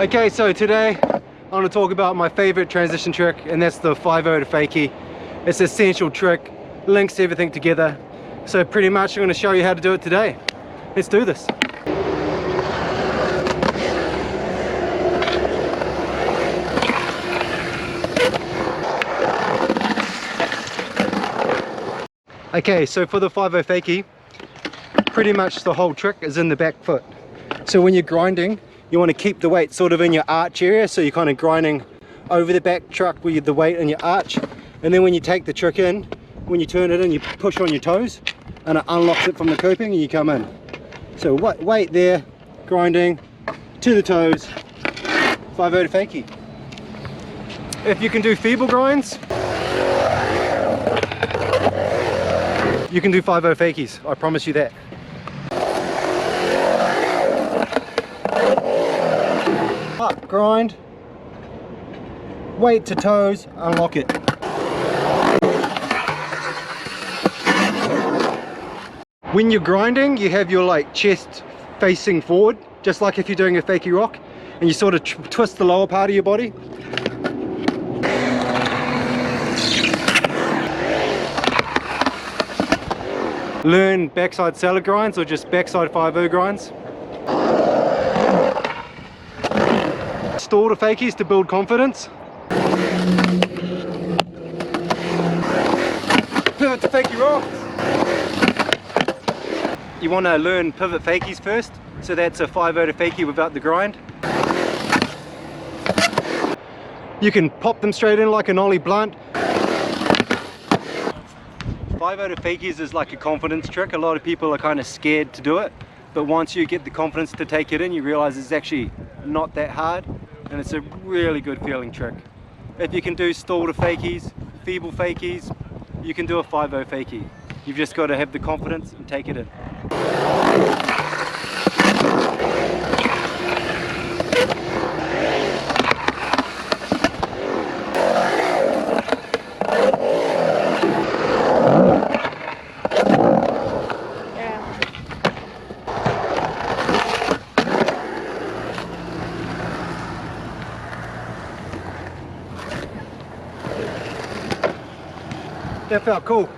Okay, so today I want to talk about my favorite transition trick, and that's the 5-0 to fakie. It's an essential trick, links everything together. So pretty much I'm going to show you how to do it today. Let's do this. Okay, so for the 5-0 fakie, pretty much the whole trick is in the back foot. So when you're grinding, you want to keep the weight sort of in your arch area, so you're kind of grinding over the back truck with the weight in your arch. And then when you take the trick in, when you turn it in, you push on your toes and it unlocks it from the coping and you come in. So weight there, grinding to the toes, 5-0 to fakie. If you can do feeble grinds, you can do 5-0 fakies, I promise you that. Up, grind, weight to toes, unlock it. When you're grinding, you have your chest facing forward, just like if you're doing a fakie rock, and you sort of twist the lower part of your body. Learn backside salad grinds or just backside 5-0 grinds. Stall to fakies to build confidence. Pivot to fakie rocks. You want to learn pivot fakies first, so that's a 5-0 to fakie without the grind. You can pop them straight in like an ollie blunt. 5-0 to fakies is like a confidence trick. A lot of people are kind of scared to do it, but once you get the confidence to take it in, you realize it's actually not that hard, and it's a really good feeling trick. If you can do stall to fakies, feeble fakies, you can do a 5-0 fakie. You've just got to have the confidence and take it in. That felt cool.